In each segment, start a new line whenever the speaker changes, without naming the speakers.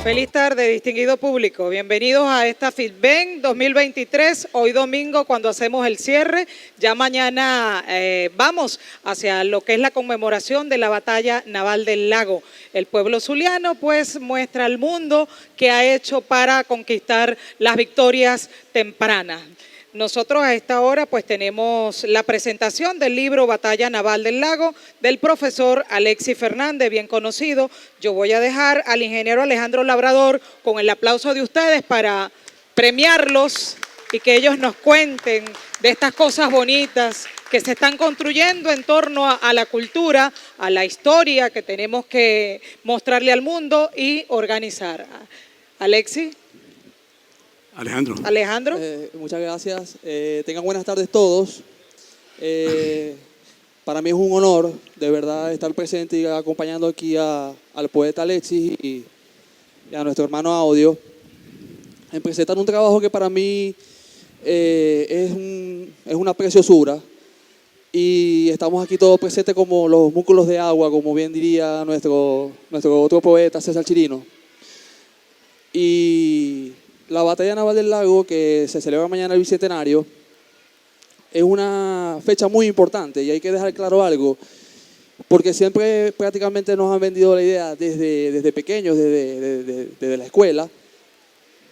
Feliz tarde, distinguido público. Bienvenidos a esta FITBEN 2023, hoy domingo cuando hacemos el cierre. Ya mañana vamos hacia lo que es la conmemoración de la batalla naval del Lago. El pueblo zuliano pues muestra al mundo qué ha hecho para conquistar las victorias tempranas. Nosotros a esta hora pues tenemos la presentación del libro Batalla Naval del Lago del profesor Alexis Fernández, bien conocido. Yo voy a dejar al ingeniero Alejandro Labrador con el aplauso de ustedes para premiarlos y que ellos nos cuenten de estas cosas bonitas que se están construyendo en torno a la cultura, a la historia que tenemos que mostrarle al mundo y organizar. Alexis.
Alejandro.
Muchas gracias. Tengan buenas tardes todos. Para mí es un honor, de verdad, estar presente y acompañando aquí al poeta Alexis y a nuestro hermano Audio en presentar un trabajo que para mí es una preciosura. Y estamos aquí todos presentes como los músculos de agua, como bien diría nuestro otro poeta César Chirino. Y la Batalla Naval del Lago, que se celebra mañana el bicentenario, es una fecha muy importante y hay que dejar claro algo, porque siempre prácticamente nos han vendido la idea desde pequeños, desde la escuela,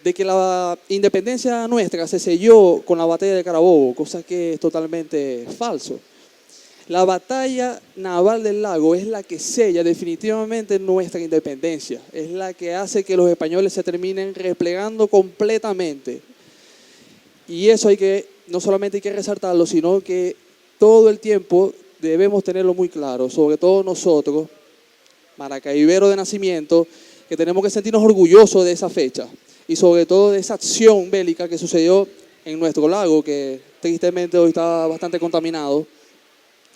de que la independencia nuestra se selló con la Batalla de Carabobo, cosa que es totalmente falso. La Batalla Naval del Lago es la que sella definitivamente nuestra independencia, es la que hace que los españoles se terminen replegando completamente. Y eso no solamente hay que resaltarlo, sino que todo el tiempo debemos tenerlo muy claro, sobre todo nosotros, maracaiberos de nacimiento, que tenemos que sentirnos orgullosos de esa fecha y sobre todo de esa acción bélica que sucedió en nuestro lago, que tristemente hoy está bastante contaminado.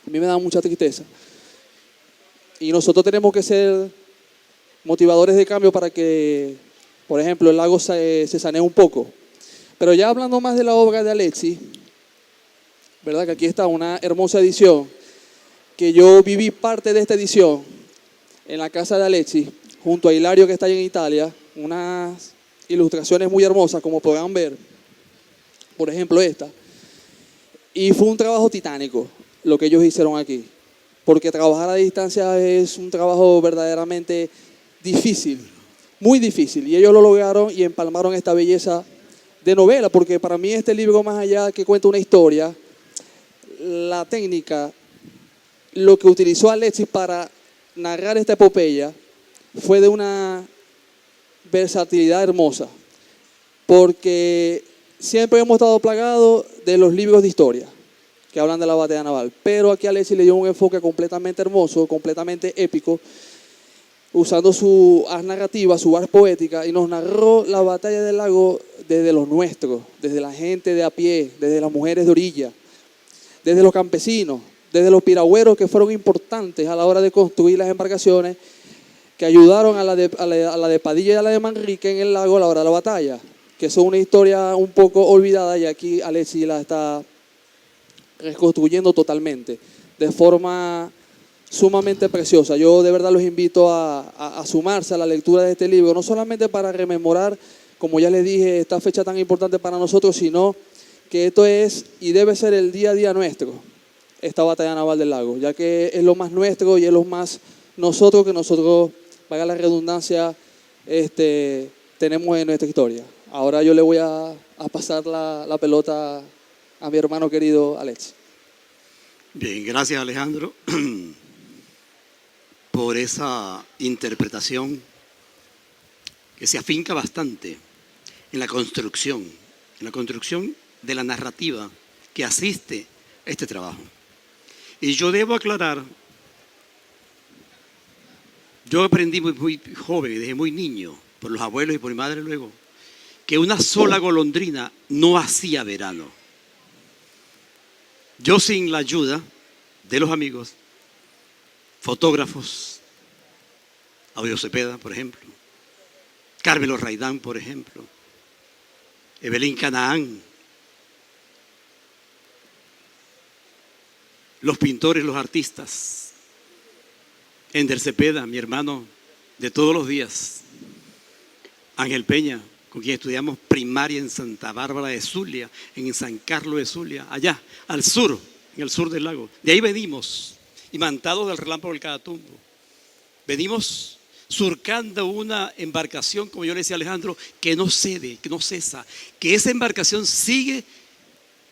A mí me da mucha tristeza. Y nosotros tenemos que ser motivadores de cambio para que, por ejemplo, el lago se sanee un poco. Pero ya hablando más de la obra de Alexis, ¿verdad? Que aquí está una hermosa edición, que yo viví parte de esta edición en la casa de Alexis, junto a Hilario que está allá en Italia, unas ilustraciones muy hermosas, como podrán ver, por ejemplo esta. Y fue un trabajo titánico lo que ellos hicieron aquí, porque trabajar a distancia es un trabajo verdaderamente difícil, muy difícil, y ellos lo lograron y empalmaron esta belleza de novela, porque para mí este libro, más allá que cuenta una historia, la técnica, lo que utilizó Alexis para narrar esta epopeya fue de una versatilidad hermosa, porque siempre hemos estado plagados de los libros de historia que hablan de la batalla naval, pero aquí Alexis le dio un enfoque completamente hermoso, completamente épico, usando su ars narrativa, su ars poética, y nos narró la batalla del lago desde los nuestros, desde la gente de a pie, desde las mujeres de orilla, desde los campesinos, desde los piragüeros que fueron importantes a la hora de construir las embarcaciones que ayudaron a la de Padilla y a la de Manrique en el lago a la hora de la batalla, que son una historia un poco olvidada y aquí Alexis la está reconstruyendo totalmente, de forma sumamente preciosa. Yo de verdad los invito a sumarse a la lectura de este libro, no solamente para rememorar, como ya les dije, esta fecha tan importante para nosotros, sino que esto es y debe ser el día a día nuestro, esta batalla naval del lago, ya que es lo más nuestro y es lo más nosotros que nosotros, valga la redundancia, tenemos en nuestra historia. Ahora yo le voy a pasar la pelota a mi hermano querido Alex.
Bien, gracias Alejandro por esa interpretación que se afinca bastante en la construcción de la narrativa que asiste a este trabajo. Y yo debo aclarar, yo aprendí muy joven, desde muy niño, por los abuelos y por mi madre luego, que una sola golondrina no hacía verano. Yo sin la ayuda de los amigos, fotógrafos, Audio Cepeda, por ejemplo, Carmelo Raidán, por ejemplo, Evelyn Canaán, los pintores, los artistas, Ender Cepeda, mi hermano de todos los días, Ángel Peña, con quien estudiamos primaria en Santa Bárbara de Zulia, en San Carlos de Zulia, allá, al sur, en el sur del lago. De ahí venimos, imantados del relámpago del Catatumbo. Venimos surcando una embarcación, como yo le decía a Alejandro, que no cede, que no cesa, que esa embarcación sigue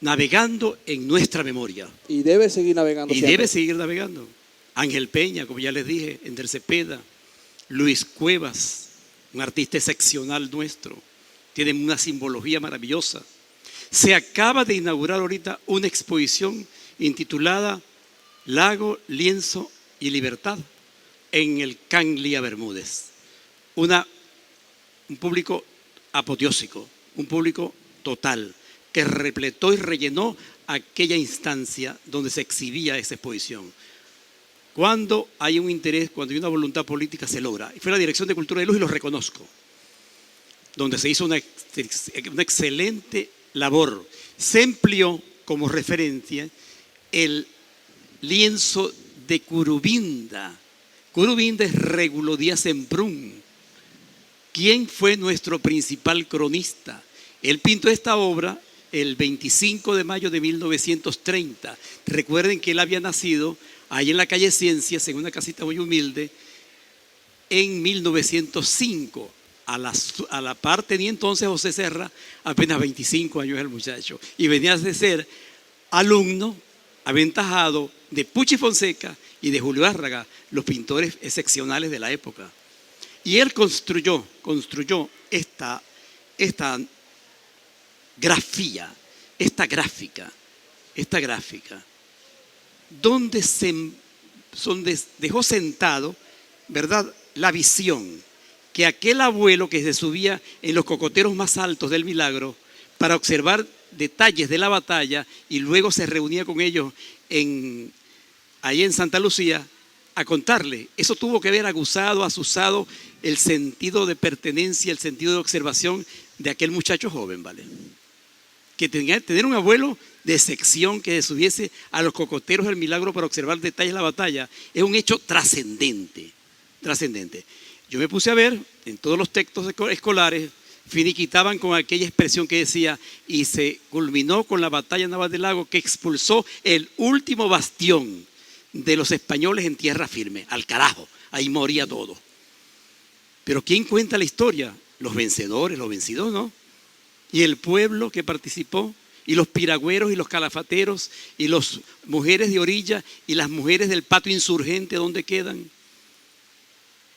navegando en nuestra memoria.
Y debe seguir navegando
Y
siempre.
debe seguir navegando. Ángel Peña, como ya les dije, Ender Cepeda, Luis Cuevas, un artista excepcional nuestro, tiene una simbología maravillosa. Se acaba de inaugurar ahorita una exposición intitulada Lago, Lienzo y Libertad en el Canlia Bermúdez. Un público apoteósico, un público total, que repletó y rellenó aquella instancia donde se exhibía esa exposición. Cuando hay un interés, cuando hay una voluntad política, se logra. Y fue la Dirección de Cultura de Luz, y lo reconozco, donde se hizo una excelente labor. Se empleó como referencia el lienzo de Curubinda. Curubinda es Regulo Díaz Semprún, quien fue nuestro principal cronista. Él pintó esta obra el 25 de mayo de 1930. Recuerden que él había nacido ahí en la calle Ciencias, en una casita muy humilde, en 1905. A la par tenía entonces José Serra, apenas 25 años el muchacho, y venía de ser alumno aventajado de Pucci Fonseca y de Julio Árraga, los pintores excepcionales de la época. Y él construyó esta grafía, esta gráfica, donde dejó sentado, ¿verdad?, la visión que aquel abuelo que se subía en los cocoteros más altos del Milagro para observar detalles de la batalla y luego se reunía con ellos ahí en Santa Lucía a contarle. Eso tuvo que ver azuzado el sentido de pertenencia, el sentido de observación de aquel muchacho joven, ¿vale? Que tenía que tener un abuelo de sección que se subiese a los cocoteros del Milagro para observar detalles de la batalla es un hecho trascendente. Yo me puse a ver en todos los textos escolares, finiquitaban con aquella expresión que decía: y se culminó con la batalla naval del lago que expulsó el último bastión de los españoles en tierra firme. Al carajo, ahí moría todo. Pero ¿quién cuenta la historia? Los vencedores, los vencidos, ¿no? Y el pueblo que participó, y los piragüeros y los calafateros, y las mujeres de orilla, y las mujeres del patio insurgente, ¿dónde quedan?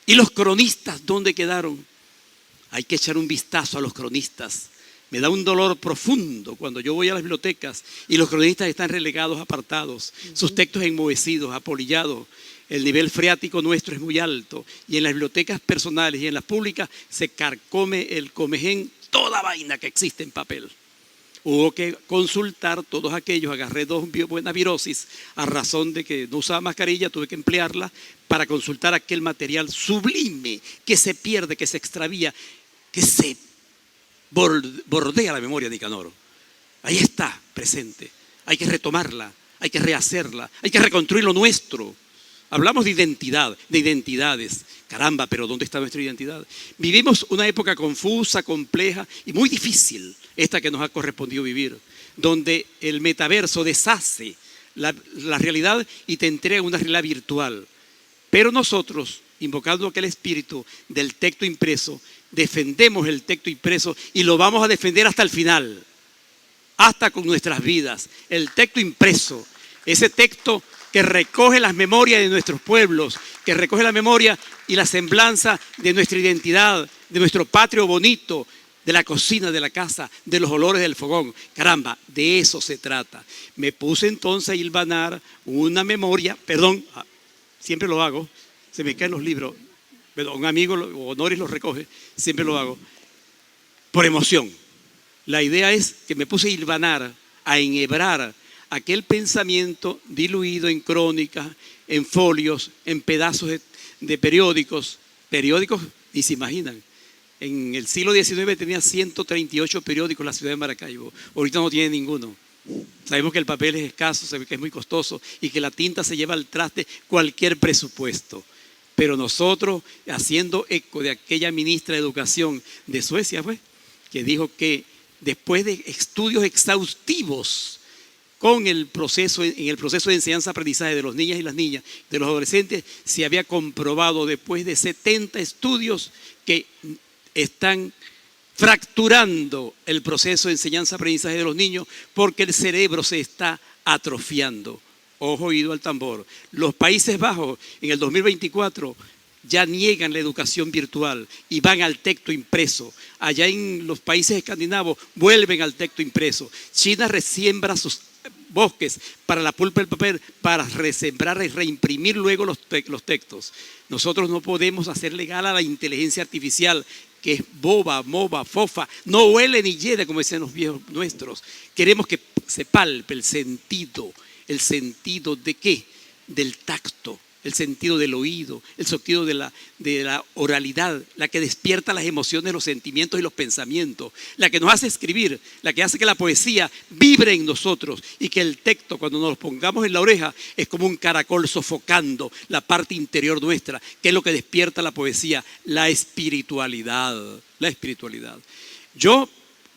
Y los cronistas, ¿dónde quedaron? Hay que echar un vistazo a los cronistas. Me da un dolor profundo cuando yo voy a las bibliotecas y los cronistas están relegados, apartados, sus textos enmohecidos, apolillados. El nivel freático nuestro es muy alto y en las bibliotecas personales y en las públicas se carcome el comején toda vaina que existe en papel. Hubo que consultar todos aquellos, agarré 2 buenas virosis a razón de que no usaba mascarilla, tuve que emplearla para consultar aquel material sublime que se pierde, que se extravía, que se bordea la memoria de Nicanor. Ahí está presente, hay que retomarla, hay que rehacerla, hay que reconstruir lo nuestro. Hablamos de identidad, de identidades. Caramba, pero ¿dónde está nuestra identidad? Vivimos una época confusa, compleja y muy difícil, esta que nos ha correspondido vivir, donde el metaverso deshace la realidad y te entrega una realidad virtual. Pero nosotros, invocando aquel espíritu del texto impreso, defendemos el texto impreso y lo vamos a defender hasta el final, hasta con nuestras vidas. El texto impreso, ese texto que recoge las memorias de nuestros pueblos, que recoge la memoria y la semblanza de nuestra identidad, de nuestro patrio bonito, de la cocina, de la casa, de los olores del fogón. Caramba, de eso se trata. Me puse entonces a hilvanar una memoria, siempre lo hago, se me caen los libros, pero un amigo, Honoris los recoge, siempre lo hago, por emoción. La idea es que me puse a hilvanar, a enhebrar aquel pensamiento diluido en crónicas, en folios, en pedazos de periódicos, ni se imaginan. En el siglo XIX tenía 138 periódicos la ciudad de Maracaibo, ahorita no tiene ninguno. Sabemos que el papel es escaso, sabemos que es muy costoso y que la tinta se lleva al traste cualquier presupuesto. Pero nosotros, haciendo eco de aquella ministra de Educación de Suecia, pues, que dijo que después de estudios exhaustivos en el proceso de enseñanza-aprendizaje de los niños y las niñas, de los adolescentes, se había comprobado después de 70 estudios que están fracturando el proceso de enseñanza-aprendizaje de los niños porque el cerebro se está atrofiando. Ojo, oído al tambor. Los Países Bajos en el 2024 ya niegan la educación virtual y van al texto impreso. Allá en los países escandinavos vuelven al texto impreso. China resiembra sus bosques para la pulpa del papel, para resembrar y reimprimir luego los textos. Nosotros no podemos hacer legal a la inteligencia artificial, que es boba, moba, fofa, no huele ni hiede, como decían los viejos nuestros. Queremos que se palpe el sentido de qué, del tacto, el sentido del oído, el sentido de la oralidad, la que despierta las emociones, los sentimientos y los pensamientos, la que nos hace escribir, la que hace que la poesía vibre en nosotros y que el texto, cuando nos lo pongamos en la oreja, es como un caracol sofocando la parte interior nuestra, que es lo que despierta la poesía, la espiritualidad, la espiritualidad. Yo,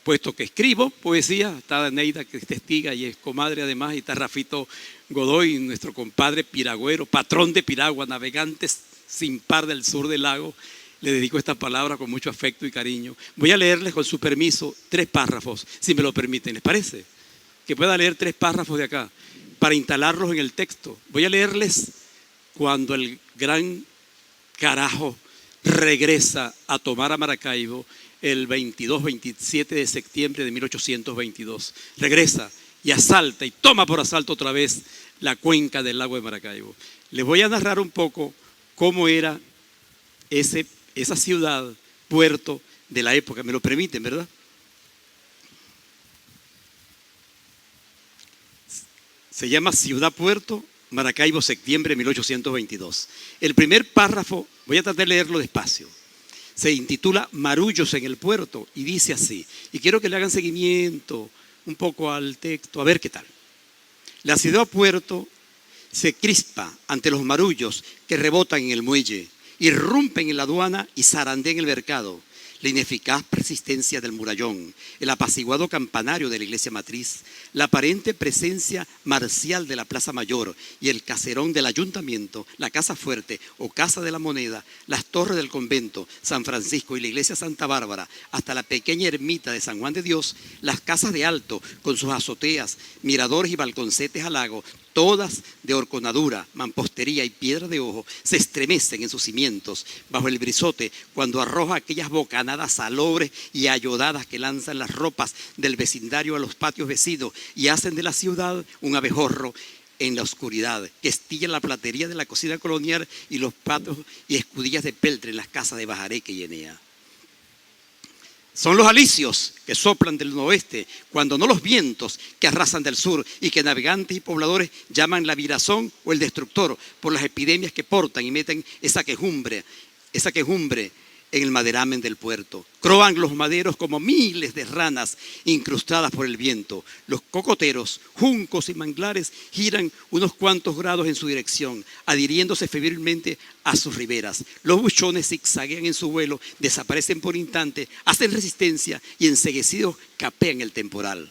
puesto que escribo poesía, está Neida que es testiga y es comadre además, y está Rafito Godoy, nuestro compadre piragüero, patrón de piragua, navegantes sin par del sur del lago. Le dedico esta palabra con mucho afecto y cariño. Voy a leerles con su permiso 3 párrafos, si me lo permiten. ¿Les parece? Que pueda leer 3 párrafos de acá para instalarlos en el texto. Voy a leerles cuando el gran carajo regresa a tomar a Maracaibo el 22-27 de septiembre de 1822. Regresa y asalta y toma por asalto otra vez la cuenca del lago de Maracaibo. Les voy a narrar un poco cómo era esa ciudad, puerto de la época. ¿Me lo permiten, verdad? Se llama Ciudad Puerto, Maracaibo, septiembre de 1822. El primer párrafo, voy a tratar de leerlo despacio. Se intitula Marullos en el puerto y dice así, y quiero que le hagan seguimiento un poco al texto, a ver qué tal. La ciudad puerto se crispa ante los marullos que rebotan en el muelle, irrumpen en la aduana y zarandean el mercado. La ineficaz persistencia del murallón, el apaciguado campanario de la iglesia matriz, la aparente presencia marcial de la plaza mayor y el caserón del ayuntamiento, la casa fuerte o casa de la moneda, las torres del convento, San Francisco y la iglesia Santa Bárbara, hasta la pequeña ermita de San Juan de Dios, las casas de alto con sus azoteas, miradores y balconcetes al lago, todas de horconadura, mampostería y piedra de ojo, se estremecen en sus cimientos bajo el brisote cuando arroja aquellas bocanadas salobres y ayodadas que lanzan las ropas del vecindario a los patios vecinos y hacen de la ciudad un abejorro en la oscuridad, que estilla la platería de la cocina colonial y los patos y escudillas de peltre en las casas de Bajareque y Enea. Son los alisios que soplan del noroeste, cuando no los vientos que arrasan del sur y que navegantes y pobladores llaman la virazón o el destructor por las epidemias que portan y meten esa quejumbre en el maderamen del puerto. Croan los maderos como miles de ranas incrustadas por el viento. Los cocoteros, juncos y manglares giran unos cuantos grados en su dirección, adhiriéndose febrilmente a sus riberas. Los buchones zigzaguean en su vuelo, desaparecen por instante, hacen resistencia y enceguecidos capean el temporal.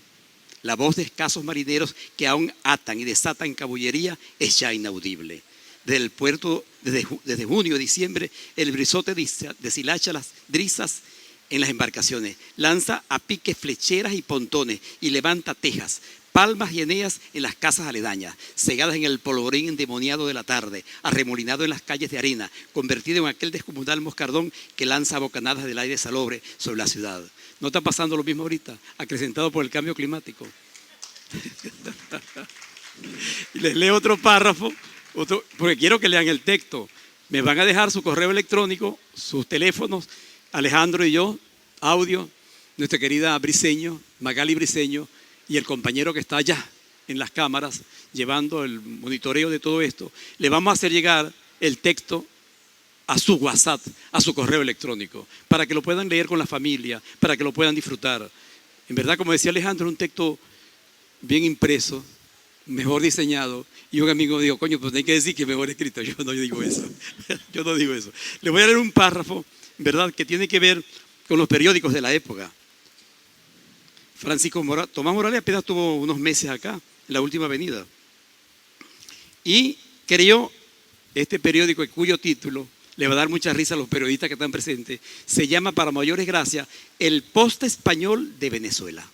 La voz de escasos marineros que aún atan y desatan cabullería es ya inaudible. Desde el puerto, desde junio a diciembre, el brisote deshilacha las brisas en las embarcaciones, lanza a pique flecheras y pontones y levanta tejas, palmas y eneas en las casas aledañas, cegadas en el polvorín endemoniado de la tarde, arremolinado en las calles de arena, convertido en aquel descomunal moscardón que lanza bocanadas del aire salobre sobre la ciudad. ¿No está pasando lo mismo ahorita, acrecentado por el cambio climático? Y les leo otro párrafo, porque quiero que lean el texto. Me van a dejar su correo electrónico, sus teléfonos, Alejandro y yo, audio, nuestra querida Briceño, Magali Briceño, y el compañero que está allá en las cámaras llevando el monitoreo de todo esto. Le vamos a hacer llegar el texto a su WhatsApp, a su correo electrónico, para que lo puedan leer con la familia, para que lo puedan disfrutar. En verdad, como decía Alejandro, un texto bien impreso, mejor diseñado. Y un amigo dijo, coño, pues hay que decir que mejor escrito. Yo no digo eso. Yo no digo eso. Le voy a leer un párrafo, ¿verdad?, que tiene que ver con los periódicos de la época. Tomás Morales apenas tuvo unos meses acá, en la Última Avenida. Y creó este periódico, cuyo título le va a dar mucha risa a los periodistas que están presentes. Se llama, para mayores gracias, El Poste Español de Venezuela.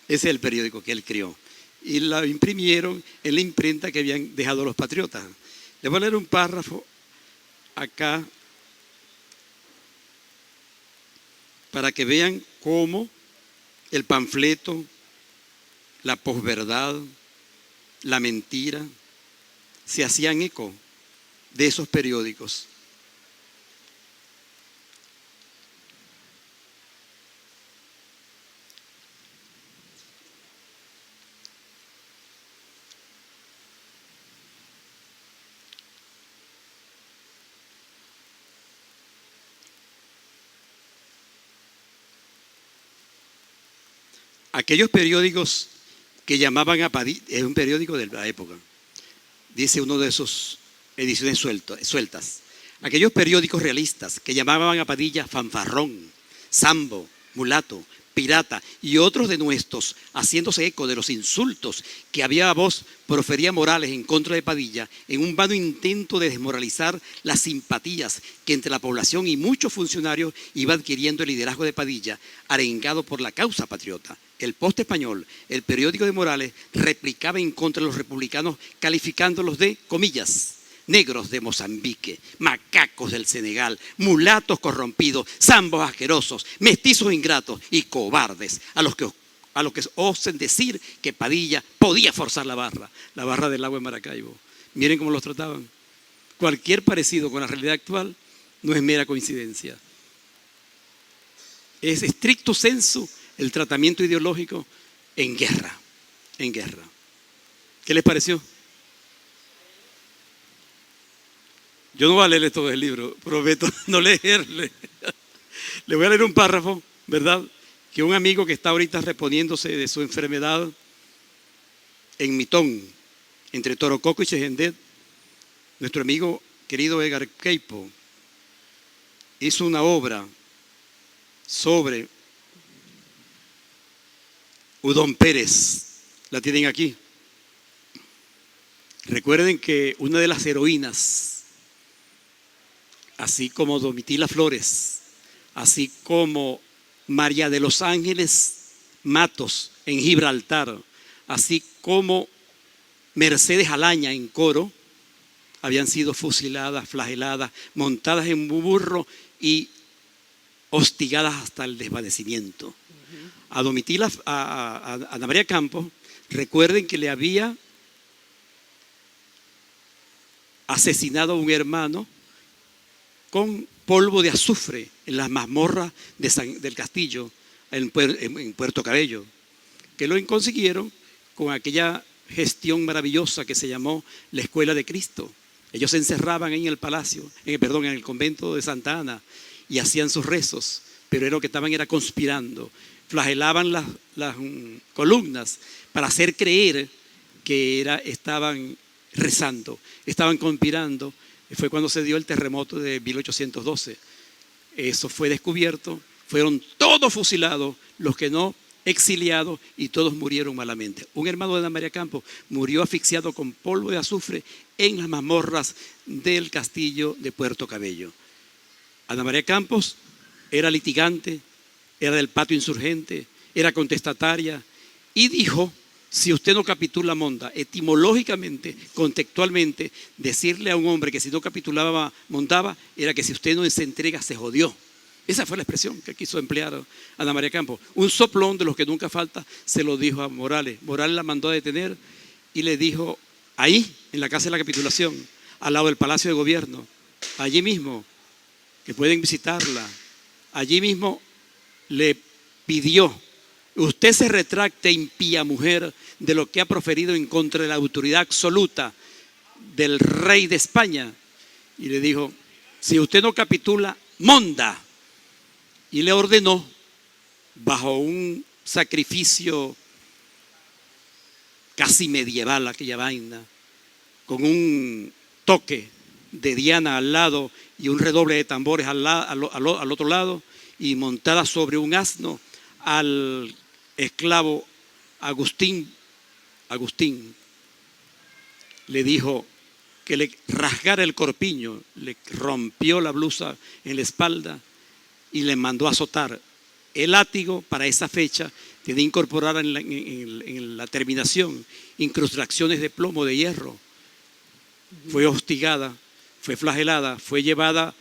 Ese es el periódico que él creó. Y la imprimieron en la imprenta que habían dejado los patriotas. Les voy a leer un párrafo acá para que vean cómo el panfleto, la posverdad, la mentira, se hacían eco de esos periódicos. Aquellos periódicos que llamaban a Padilla, es un periódico de la época, dice uno de esos ediciones sueltas. Aquellos periódicos realistas que llamaban a Padilla fanfarrón, sambo, mulato, pirata y otros de nuestros, haciéndose eco de los insultos que había voz profería Morales en contra de Padilla, en un vano intento de desmoralizar las simpatías que entre la población y muchos funcionarios iba adquiriendo el liderazgo de Padilla, arengado por la causa patriota. El Poste Español, el periódico de Morales, replicaba en contra de los republicanos, calificándolos de, comillas, negros de Mozambique, macacos del Senegal, mulatos corrompidos, zambos asquerosos, mestizos ingratos y cobardes, a los que osen decir que Padilla podía forzar la barra del agua en Maracaibo. Miren cómo los trataban. Cualquier parecido con la realidad actual no es mera coincidencia. Es estricto sensu el tratamiento ideológico en guerra, en guerra. ¿Qué les pareció? Yo no voy a leerle todo el libro, prometo no leerle. Le voy a leer un párrafo, ¿verdad?, que un amigo que está ahorita reponiéndose de su enfermedad en Mitón, entre Torococo y Chejendet, nuestro amigo querido Edgar Queipo, hizo una obra sobre Udón Pérez. La tienen aquí. Recuerden que una de las heroínas, así como Domitila Flores, así como María de los Ángeles Matos en Gibraltar, así como Mercedes Alaña en Coro, habían sido fusiladas, flageladas, montadas en un burro y hostigadas hasta el desvanecimiento. A Domitila, a Ana María Campos, recuerden que le había asesinado a un hermano con polvo de azufre en las mazmorras del castillo en Puerto Cabello, que lo consiguieron con aquella gestión maravillosa que se llamó la Escuela de Cristo. Ellos se encerraban ahí en el palacio, en el convento de Santa Ana, y hacían sus rezos, pero era lo que estaban conspirando. Flagelaban las columnas para hacer creer que estaban rezando, estaban conspirando. Fue cuando se dio el terremoto de 1812. Eso fue descubierto, fueron todos fusilados, los que no, exiliados, y todos murieron malamente. Un hermano de Ana María Campos murió asfixiado con polvo de azufre en las mazmorras del castillo de Puerto Cabello. Ana María Campos era litigante, era del patio insurgente, era contestataria y dijo: si usted no capitula, monta. Etimológicamente, contextualmente, decirle a un hombre que si no capitulaba, montaba, era que si usted no se entrega, se jodió. Esa fue la expresión que quiso emplear Ana María Campos. Un soplón de los que nunca falta se lo dijo a Morales. Morales la mandó a detener y le dijo, ahí, en la Casa de la Capitulación, al lado del Palacio de Gobierno, allí mismo, que pueden visitarla, allí mismo le pidió: usted se retracte, impía mujer, de lo que ha proferido en contra de la autoridad absoluta del rey de España. Y le dijo: si usted no capitula, monda. Y le ordenó, bajo un sacrificio casi medieval aquella vaina, con un toque de diana al lado y un redoble de tambores al otro lado, y montada sobre un asno al esclavo Agustín le dijo que le rasgara el corpiño, le rompió la blusa en la espalda y le mandó a azotar. El látigo para esa fecha tenía incorporar en la terminación incrustaciones de plomo, de hierro. Fue hostigada, fue flagelada, fue llevada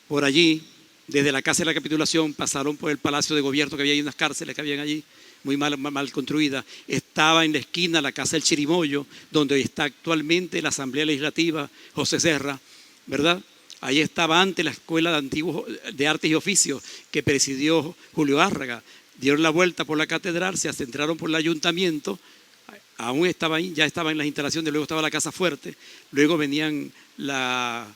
por allí, desde la casa de la capitulación, pasaron por el palacio de gobierno, que había ahí unas cárceles que habían allí, muy mal construidas. Estaba en la esquina la casa del Chirimoyo, donde está actualmente la Asamblea Legislativa José Serra, ¿verdad? Ahí estaba antes la Escuela de Artes y Oficios que presidió Julio Árraga. Dieron la vuelta por la catedral, se adentraron por el ayuntamiento, aún estaba ahí, ya estaba en las instalaciones, luego estaba la Casa Fuerte, luego venían las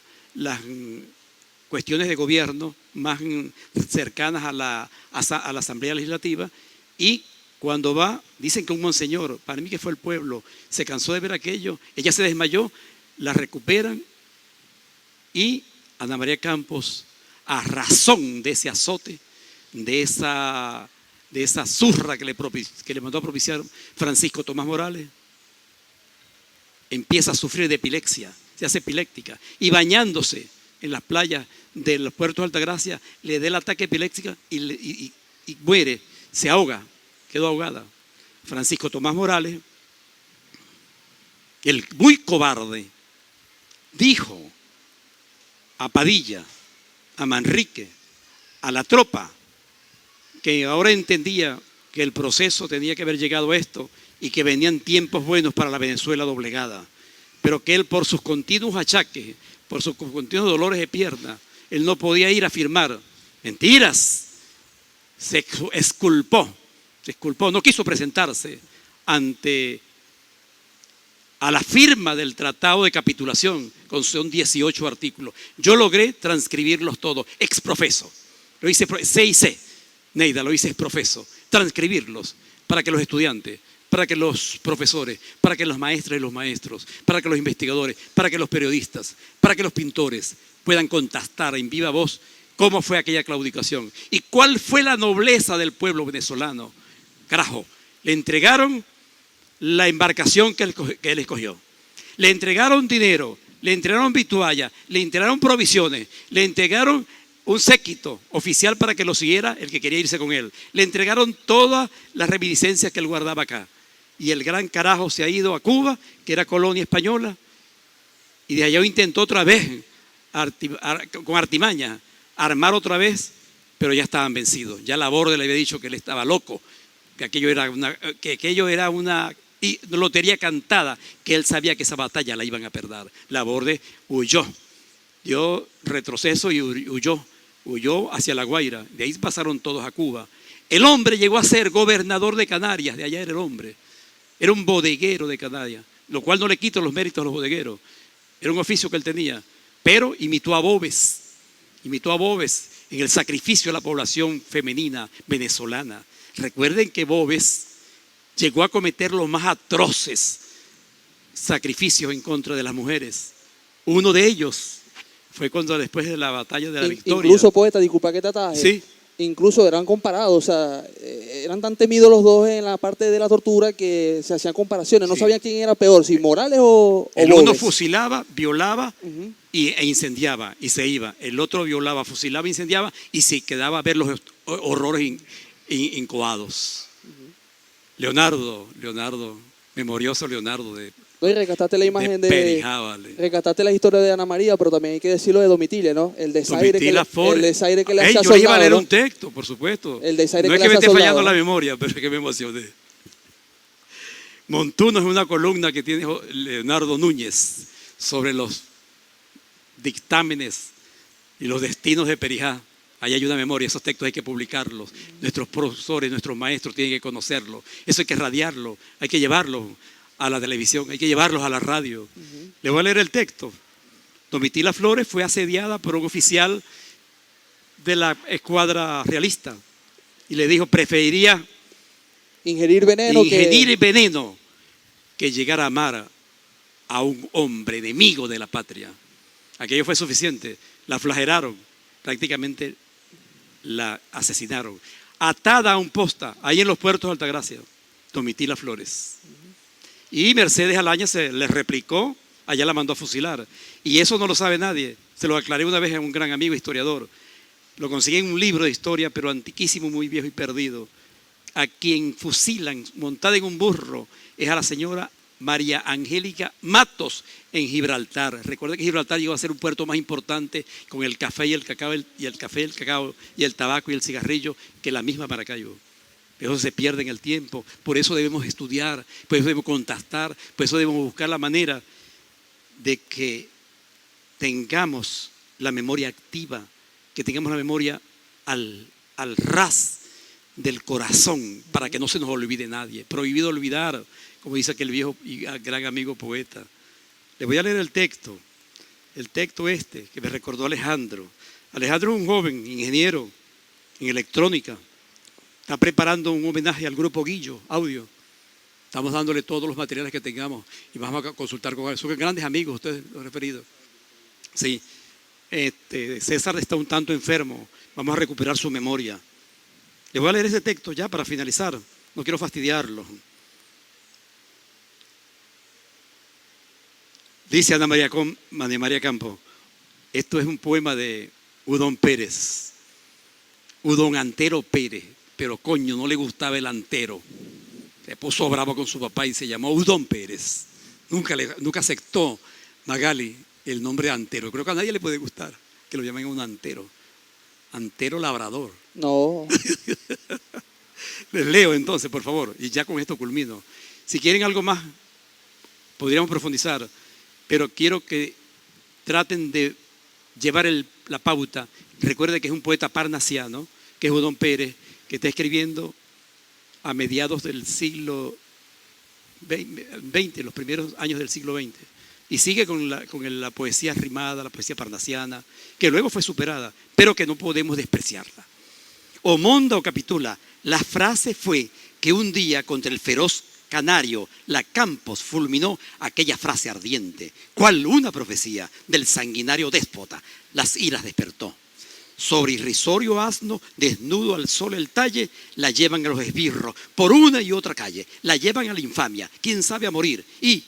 cuestiones de gobierno más cercanas a la Asamblea Legislativa, y cuando va, dicen que un monseñor, para mí que fue el pueblo, se cansó de ver aquello, ella se desmayó, la recuperan, y Ana María Campos, a razón de ese azote, de esa zurra que le mandó a propiciar Francisco Tomás Morales, empieza a sufrir de epilepsia, se hace epiléptica, y bañándose en las playas de los puertos de Altagracia, le da el ataque epiléptico y muere, se ahoga, quedó ahogada. Francisco Tomás Morales, el muy cobarde, dijo a Padilla, a Manrique, a la tropa, que ahora entendía que el proceso tenía que haber llegado a esto y que venían tiempos buenos para la Venezuela doblegada, pero que él, por sus continuos achaques, por sus continuos dolores de pierna, él no podía ir a firmar. Mentiras. Se exculpó, no quiso presentarse a la firma del tratado de capitulación, son 18 artículos. Yo logré transcribirlos todos, ex profeso. Lo hice C&C, Neida, lo hice ex profeso. Transcribirlos para que los estudiantes, para que los profesores, para que los maestras y los maestros, para que los investigadores, para que los periodistas, para que los pintores puedan contestar en viva voz cómo fue aquella claudicación y cuál fue la nobleza del pueblo venezolano. Carajo, le entregaron la embarcación que él escogió, le entregaron dinero, le entregaron vitualla, le entregaron provisiones, le entregaron un séquito oficial para que lo siguiera el que quería irse con él, le entregaron todas las reminiscencias que él guardaba acá, y el gran carajo se ha ido a Cuba, que era colonia española, y de allá intentó otra vez con artimaña armar otra vez, pero ya estaban vencidos. Ya Laborde le había dicho que él estaba loco, que aquello era una lotería cantada, que él sabía que esa batalla la iban a perder. Laborde huyó, dio retroceso y huyó hacia La Guaira. De ahí pasaron todos a Cuba. El hombre llegó a ser gobernador de Canarias, de allá era el hombre. Era un bodeguero de Canarias, lo cual no le quita los méritos a los bodegueros. Era un oficio que él tenía, pero imitó a Boves en el sacrificio a la población femenina venezolana. Recuerden que Boves llegó a cometer los más atroces sacrificios en contra de las mujeres. Uno de ellos fue cuando después de la batalla de la Victoria.
Incluso poeta, disculpa que te ataje.
Sí.
Incluso eran comparados, o sea, eran tan temidos los dos en la parte de la tortura que se hacían comparaciones. No sabían quién era peor, si Morales o
el
Boves.
uno fusilaba, violaba e incendiaba y se iba. El otro violaba, fusilaba, incendiaba y se quedaba a ver los horrores incoados. Leonardo, memorioso Leonardo de
No, y rescataste la imagen de
Perijá, vale.
rescataste la historia de Ana María, pero también hay que decirlo de Domitila, ¿no? El desaire que le hacía
yo le iba a leer
¿no?
un texto, por supuesto.
El desaire
no
que
es que me
le
esté
hacía
fallando
soldado,
la
¿no?
memoria, pero es que me emocioné. Montuno es una columna que tiene Leonardo Núñez sobre los dictámenes y los destinos de Perijá. Ahí hay una memoria, esos textos hay que publicarlos. Nuestros profesores, nuestros maestros tienen que conocerlo. Eso hay que radiarlo, hay que llevarlo a la televisión, hay que llevarlos a la radio. Le voy a leer el texto. Domitila Flores fue asediada por un oficial de la escuadra realista y le dijo, preferiría
ingerir veneno
que llegara a amar a un hombre enemigo de la patria. Aquello fue suficiente. La flagelaron, prácticamente la asesinaron. Atada a un posta, ahí en los puertos de Altagracia, Domitila Flores. Y Mercedes Alaña se le replicó, allá la mandó a fusilar. Y eso no lo sabe nadie. Se lo aclaré una vez a un gran amigo historiador. Lo conseguí en un libro de historia, pero antiquísimo, muy viejo y perdido. A quien fusilan montada en un burro es a la señora María Angélica Matos en Gibraltar. Recuerda que Gibraltar llegó a ser un puerto más importante con el café y el cacao, y el café, el cacao y el tabaco y el cigarrillo que la misma Maracaibo. Eso se pierde en el tiempo. Por eso debemos estudiar, por eso debemos contactar, por eso debemos buscar la manera de que tengamos la memoria activa, que tengamos la memoria al ras del corazón, para que no se nos olvide nadie. Prohibido olvidar, como dice aquel viejo y gran amigo poeta. Le voy a leer el texto este que me recordó Alejandro. Alejandro es un joven ingeniero en electrónica. Está preparando un homenaje al grupo Guillo, audio. Estamos dándole todos los materiales que tengamos y vamos a consultar con él. Son grandes amigos, ustedes los referidos. Sí. César está un tanto enfermo. Vamos a recuperar su memoria. Le voy a leer ese texto ya para finalizar. No quiero fastidiarlo. Dice Ana María Campo, esto es un poema de Udón Pérez. Udón Antero Pérez, pero coño, no le gustaba el antero. Se puso bravo con su papá y se llamó Udón Pérez. Nunca aceptó Magali el nombre antero. Creo que a nadie le puede gustar que lo llamen un antero. Antero labrador.
No.
Les leo entonces, por favor, y ya con esto culmino. Si quieren algo más, podríamos profundizar, pero quiero que traten de llevar la pauta. Recuerde que es un poeta parnasiano, que es Udón Pérez, que está escribiendo a mediados del siglo XX, los primeros años del siglo XX, y sigue con la poesía rimada, la poesía parnasiana, que luego fue superada, pero que no podemos despreciarla. O monda o capitula, la frase fue que un día contra el feroz canario la Campos fulminó aquella frase ardiente, cual una profecía del sanguinario déspota, las iras despertó. Sobre irrisorio asno, desnudo al sol el talle, la llevan a los esbirros por una y otra calle, la llevan a la infamia, quién sabe a morir. Y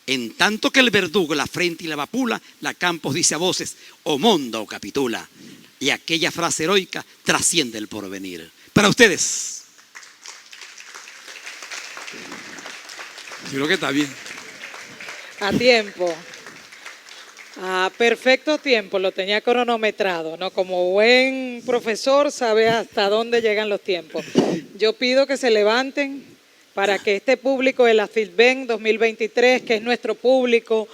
en tanto que el verdugo la frente y la vapula, la Campos dice a voces, o monda o capitula. Y aquella frase heroica trasciende el porvenir. Para ustedes. Yo creo que está bien.
A tiempo. A perfecto tiempo, lo tenía cronometrado, ¿no? Como buen profesor sabe hasta dónde llegan los tiempos. Yo pido que se levanten para que este público de la FITBEN 2023, que es nuestro público,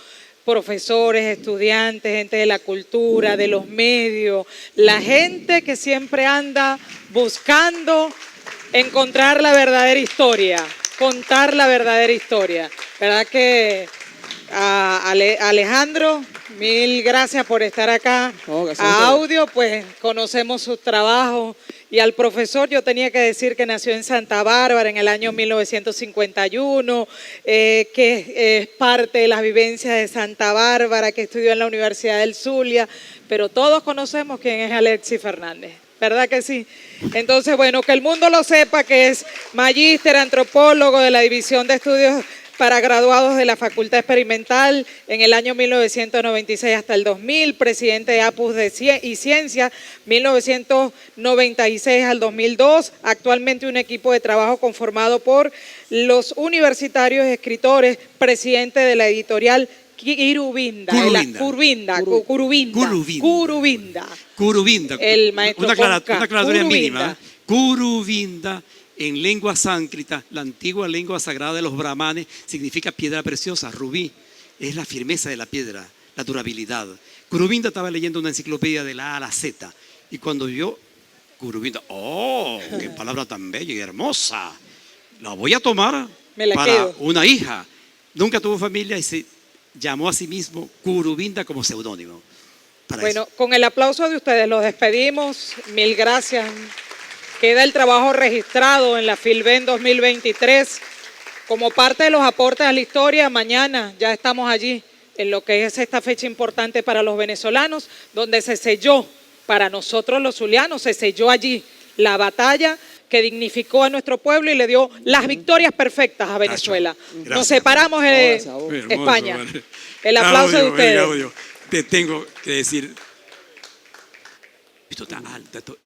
profesores, estudiantes, gente de la cultura, de los medios, la gente que siempre anda buscando encontrar la verdadera historia, contar la verdadera historia. ¿Verdad que a Alejandro, mil gracias por estar acá?
No, gracias
a Audio, pues conocemos sus trabajos. Y al profesor yo tenía que decir que nació en Santa Bárbara en el año 1951, que es parte de las vivencias de Santa Bárbara, que estudió en la Universidad del Zulia, pero todos conocemos quién es Alexis Fernández, ¿verdad que sí? Entonces, bueno, que el mundo lo sepa, que es magíster, antropólogo de la División de Estudios para Graduados de la Facultad Experimental en el año 1996 hasta el 2000, presidente de APUS y Ciencia 1996 al 2002, actualmente un equipo de trabajo conformado por los universitarios escritores, presidente de la editorial
Curubinda.
El maestro
una aclaratoria mínima. Curubinda, en lengua sánscrita, la antigua lengua sagrada de los brahmanes, significa piedra preciosa, rubí. Es la firmeza de la piedra, la durabilidad. Curubinda estaba leyendo una enciclopedia de la A a la Z. Y cuando vio Curubinda, ¡oh, qué palabra tan bella y hermosa! La voy a tomar para
quedo.
Una hija. Nunca tuvo familia y se llamó a sí mismo Curubinda como seudónimo.
Bueno, con el aplauso de ustedes los despedimos. Mil gracias. Queda el trabajo registrado en la FITBEN 2023 Como parte de los aportes a la historia, mañana ya estamos allí en lo que es esta fecha importante para los venezolanos, donde se selló, para nosotros los zulianos, se selló allí la batalla que dignificó a nuestro pueblo y le dio las victorias perfectas a Venezuela.
Gracias.
Nos separamos de
Gracias a vos.
Muy hermoso,
España.
vale.
El aplauso de
Claudio,
ustedes.
Claudio, te tengo que decir, esto está alto,